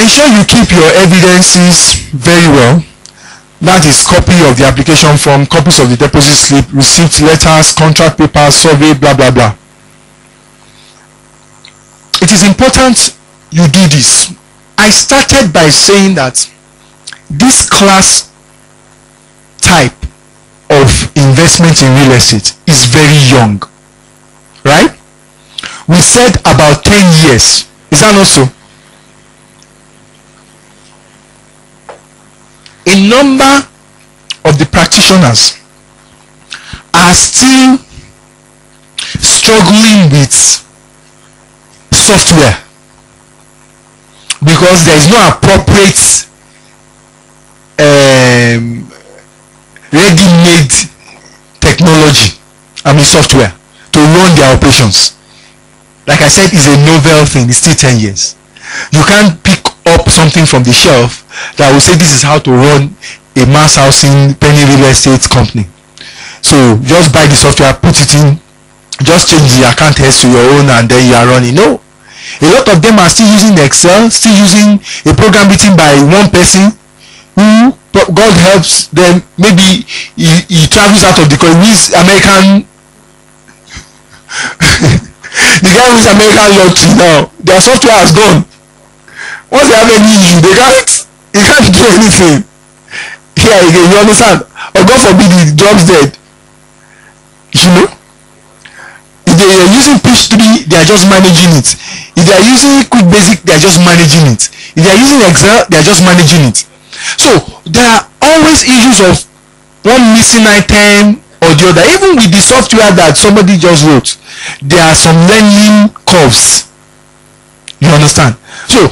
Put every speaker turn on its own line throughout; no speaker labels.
Ensure you keep your evidences very well. That is copy of the application form, copies of the deposit slip, receipt letters, contract papers, survey, blah blah blah. It is important you do this. I started by saying that this class type of investment in real estate is very young, right? We said about 10 years. Is that not so? A number of the practitioners are still struggling with software because there is no appropriate ready-made technology, software to run their operations. Like I said, it's a novel thing. It's still 10 years. You can't pick up something from the shelf that will say this is how to run a mass housing penny real estate company. So just buy the software, put it in, just change the account heads to your own, and then you are running. No, a lot of them are still using Excel, still using a program written by one person who God helps them. Maybe he travels out of the country. He's American. The guy who's American lottery now, their software has gone. Once they have any issue, he can't do anything. Here again, you understand? Or God forbid the job's dead. You know? If they are using Pitch 3, they are just managing it. If they are using Quick Basic, they are just managing it. If they are using Excel, they are just managing it. So there are always issues of one missing item or the other. Even with the software that somebody just wrote, there are some learning curves. You understand? So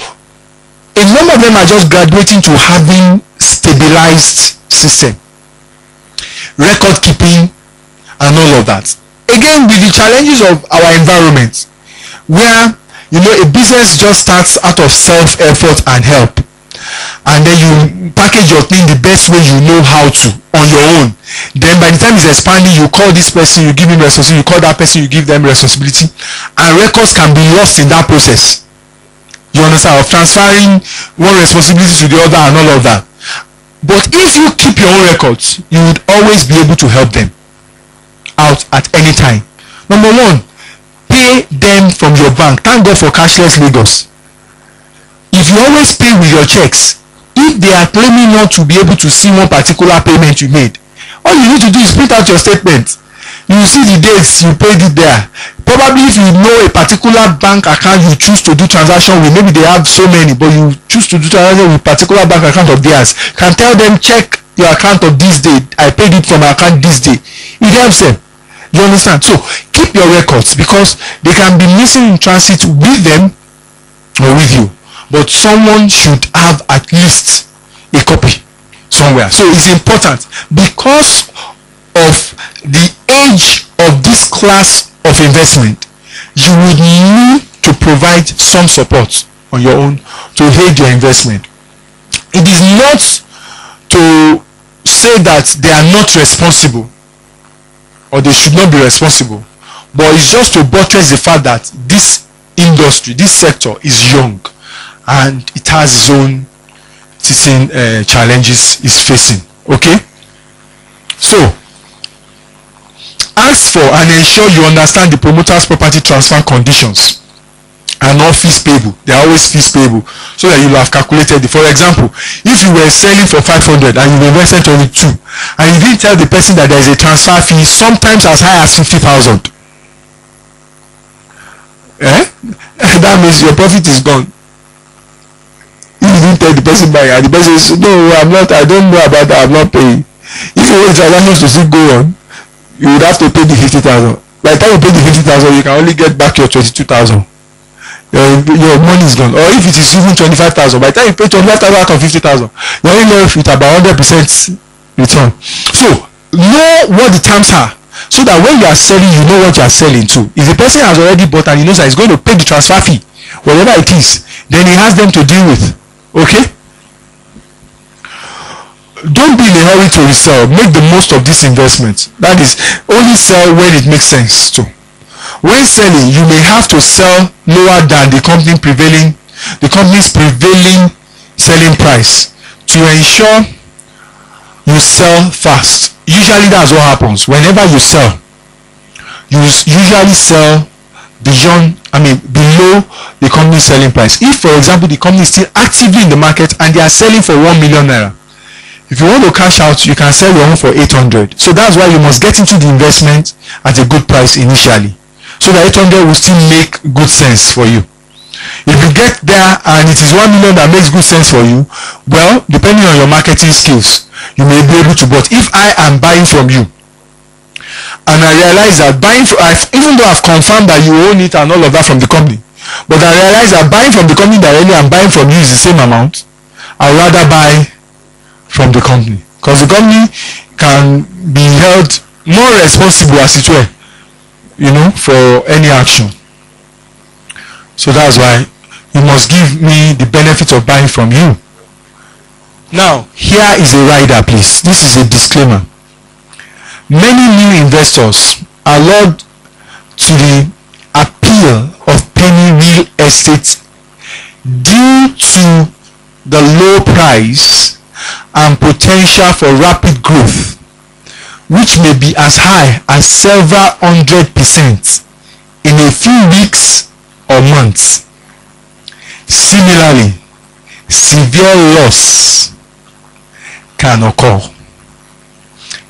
a number of them are just graduating to having stabilized system, record keeping, and all of that. Again, with the challenges of our environment, where a business just starts out of self-effort and help, and then you package your thing the best way you know how to on your own. Then by the time it's expanding, you call this person, you give him responsibility, you call that person, you give them responsibility, and records can be lost in that process. You understand? Of transferring one responsibility to the other and all of that. But if you keep your own records, you would always be able to help them out at any time. Number one, pay them from your bank. Thank God for cashless Lagos. If you always pay with your checks, if they are claiming not to be able to see one particular payment you made, all you need to do is print out your statement. You will see the dates you paid it there. Probably if you know a particular bank account you choose to do transaction with, maybe they have so many, but you choose to do transaction with particular bank account of theirs, can tell them, check your account of this day, I paid it from my account this day. It helps them. You understand? So keep your records, because they can be missing in transit with them or with you, but someone should have at least a copy somewhere. So it's important because of the age of this class of investment. You would need to provide some support on your own to aid your investment. It is not to say that they are not responsible or they should not be responsible, but it's just to buttress the fact that this industry, this sector is young and it has its own challenges it's facing. Okay, so ask for and ensure you understand the promoter's property transfer conditions and all fees payable. They are always fees payable, so that you will have calculated it. For example, if you were selling for 500 and you invested only 2, and you didn't tell the person that there is a transfer fee sometimes as high as 50,000, that means your profit is gone. If you didn't tell the person buyer, and the person says, no, I don't know about that, I'm not paying. If you want transactions to still go on, you would have to pay the 50,000. By the time you pay the 50,000, you can only get back your 22,000. Your money is gone. Or if it is even 25,000, by the time you pay 25,000 out of 50,000, you're only left with about 100% return. So know what the terms are, so that when you are selling, you know what you are selling to. If the person has already bought and he knows that he's going to pay the transfer fee, whatever it is, then he has them to deal with. Okay? Don't be in a hurry to resell. Make the most of this investment. That is, only sell when it makes sense to. When selling, you may have to sell lower than the company's prevailing selling price to ensure you sell fast. Usually that's what happens. Whenever you sell, you usually sell below the company selling price. If, for example, the company is still actively in the market and they are selling for 1 million naira, if you want to cash out, you can sell your own for 800. So that's why you must get into the investment at a good price initially, so that 800 will still make good sense for you. If you get there and it is 1 million that makes good sense for you, well, depending on your marketing skills, you may be able to. But if I am buying from you and I realize that even though I've confirmed that you own it and all of that from the company, but I realize that buying from the company directly and buying from you is the same amount, I'd rather buy from the company, because the company can be held more responsible, as it were, for any action. So that's why you must give me the benefit of buying from you. Now, here is a rider, please. This is a disclaimer. Many new investors are lured to the appeal of penny real estate due to the low price and potential for rapid growth, which may be as high as several 100% in a few weeks or months. Similarly, severe loss can occur.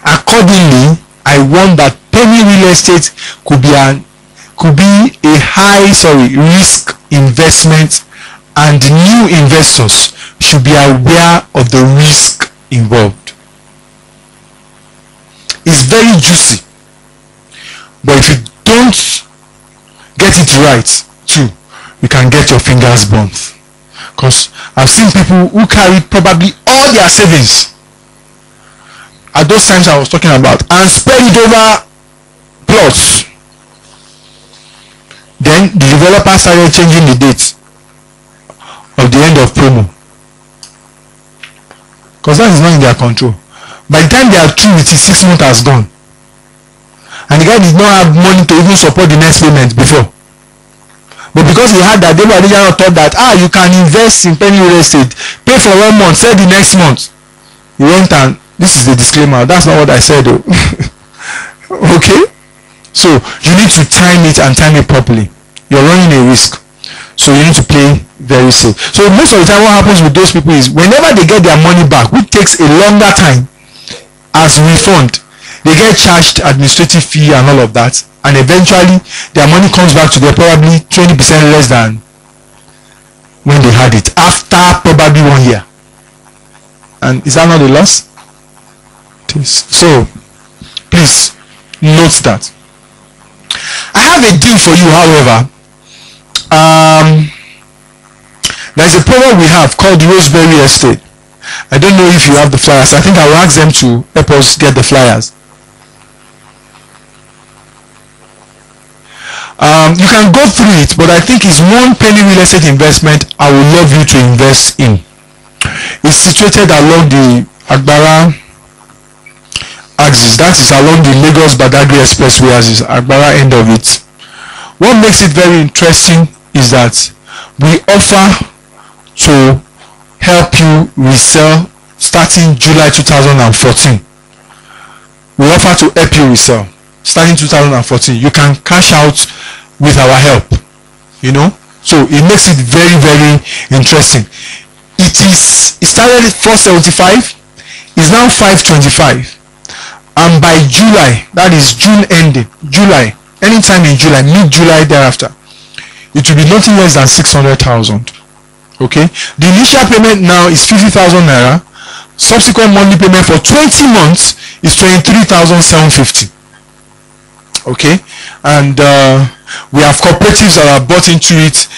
Accordingly, I warn that penny real estate could be a high risk investment, and new investors should be aware of the risk involved. It's very juicy, but if you don't get it right too, you can get your fingers burnt. Because I've seen people who carry probably all their savings at those times I was talking about and spread it over plots. Then the developer started changing the date of the end of promo, because that is not in their control. By the time they are through with it, 6 months has gone, and the guy did not have money to even support the next payment before. But because he had that, they were thought that you can invest in penny real estate, pay for 1 month, sell the next month. He went, and this is the disclaimer, that's not what I said though. Okay, so you need to time it and time it properly. You're running a risk, so you need to play very safe. So most of the time what happens with those people is whenever they get their money back, which takes a longer time as refund, they get charged administrative fee and all of that, and eventually their money comes back to them probably 20% less than when they had it, after probably 1 year. And is that not a loss? So please note that. I have a deal for you, however. There's a program we have called Roseberry Estate. I don't know if you have the flyers. I think I will ask them to help us get the flyers. You can go through it, but I think it's one penny real estate investment I would love you to invest in. It's situated along the Agbara axis, that is along the Lagos Badagry Expressway axis, Agbara end of it. What makes it very interesting is that we offer to help you resell starting July 2014. We offer to help you resell starting 2014. You can cash out with our help, so it makes it very, very interesting. It started at 475, is now 525, and by July, that is June ending, July, anytime in July, mid-July thereafter, it will be nothing less than 600,000. Okay, the initial payment now is 50,000 naira. Subsequent monthly payment for 20 months is 23,750. Okay, and we have cooperatives that are bought into it.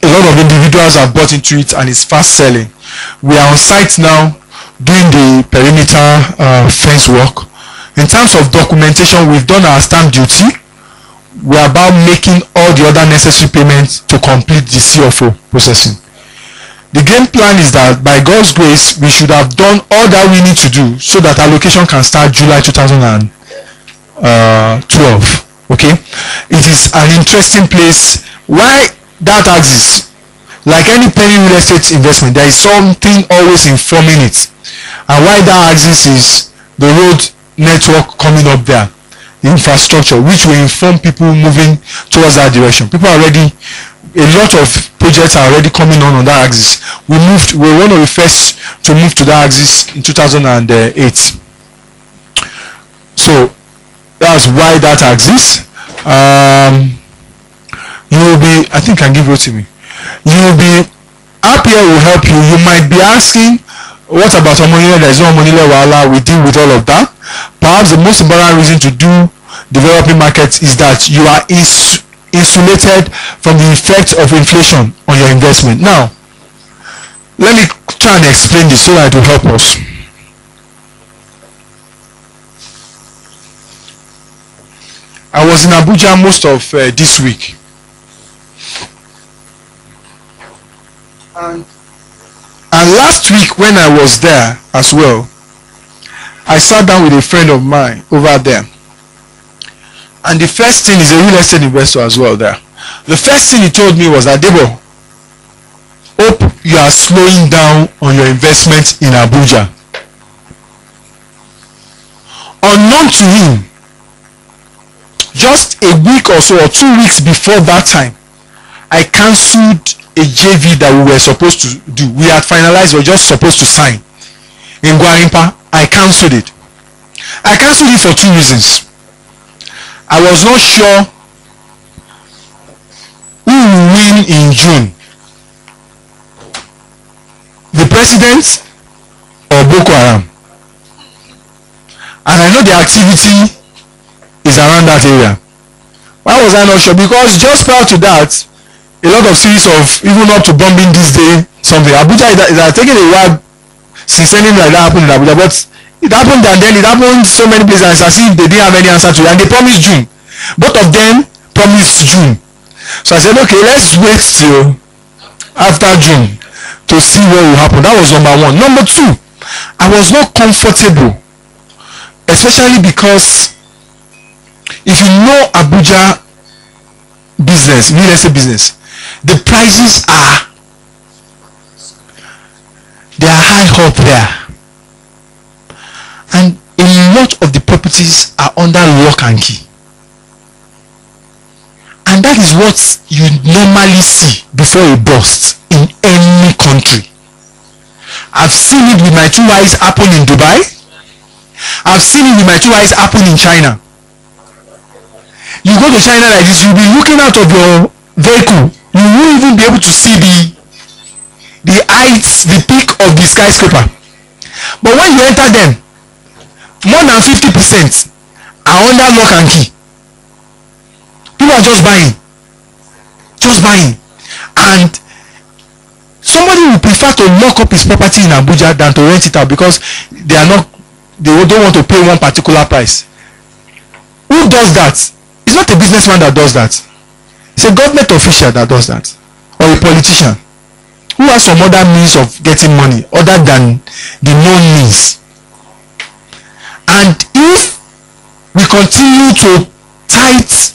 A lot of individuals are bought into it, and it's fast selling. We are on site now doing the perimeter fence work. In terms of documentation, we've done our stamp duty. We are about making all the other necessary payments to complete the CFO processing. The game plan is that by God's grace, we should have done all that we need to do so that allocation can start July 2012. Okay, it is an interesting place. Why that axis? Like any penny real estate investment, there is something always informing it. And why that axis is the road network coming up there, the infrastructure, which will inform people moving towards that direction. People are already, a lot of projects are already coming on that axis. We were one of the first to move to that axis in 2008. So that's why that axis. You will be, I think I can give it to me. You will be, app here will help you. You might be asking, what about Omonile? There is no Omonile Wahala. We deal with all of that. Perhaps the most important reason to do developing markets is that you are insulated from the effects of inflation on your investment. Now, let me try and explain this so that it will help us. I was in Abuja most of this week. And last week when I was there as well, I sat down with a friend of mine over there. And the first thing is a real estate investor as well there. The first thing he told me was that, Debo, hope you are slowing down on your investment in Abuja. Unknown to him, just a week or so or 2 weeks before that time, I cancelled a JV that we were supposed to do. We had finalized, we were just supposed to sign in Gwarimpa. I cancelled it. I cancelled it for 2 reasons. I was not sure who will win in June, the president or Boko Haram. And I know the activity is around that area. Why was I not sure? Because just prior to that, a lot of series of, even up to bombing this day, something. Abuja, it has taken a while since anything like that happened in Abuja, but it happened and then it happened so many places, and it's as if they didn't have any answer to it, and they promised June. Both of them promised June. So I said, okay, let's wait till after June to see what will happen. That was number one. Number two, I was not comfortable, especially because if you know Abuja business, real estate business, the prices are high up there, and a lot of the properties are under lock and key, and that is what you normally see before a bust in any country. I've seen it with my 2 eyes happen in Dubai. I've seen it with my 2 eyes happen in China. You go to China like this, you'll be looking out of your vehicle, you won't even be able to see the heights, the peak of the skyscraper. But when you enter them, more than 50% are under lock and key. People are just buying, and somebody will prefer to lock up his property in Abuja than to rent it out, because they don't want to pay one particular price. Who does that? It's not a businessman that does that. It's a government official that does that, or a politician who has some other means of getting money other than the known means. And if we continue to tight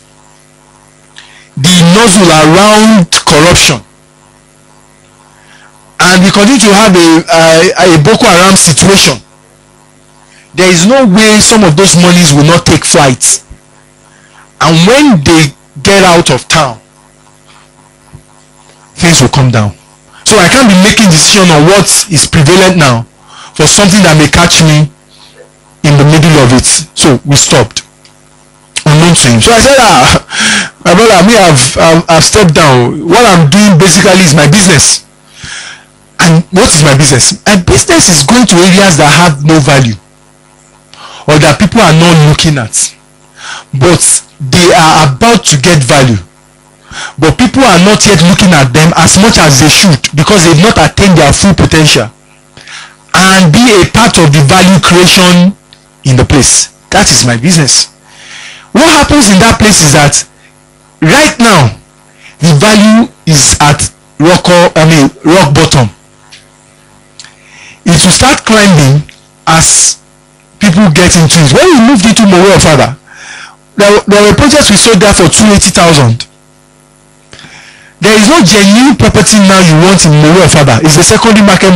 the nozzle around corruption, and we continue to have a Boko Haram situation, there is no way some of those monies will not take flight. And when they get out of town, things will come down. So I can't be making decision on what is prevalent now for something that may catch me in the middle of it. So we stopped. Unknown to him. So I said, my brother, I've stepped down. What I'm doing basically is my business. And what is my business? My business is going to areas that have no value, or that people are not looking at, but they are about to get value, but people are not yet looking at them as much as they should, because they've not attained their full potential, and be a part of the value creation in the place. That is my business. What happens in that place is that right now the value is at rock bottom. It will start climbing as people get into it. When we moved into Mowe Ofada, there were projects we sold there for 280,000. there is no genuine property now you want in Mori Ofaba. It's a secondary market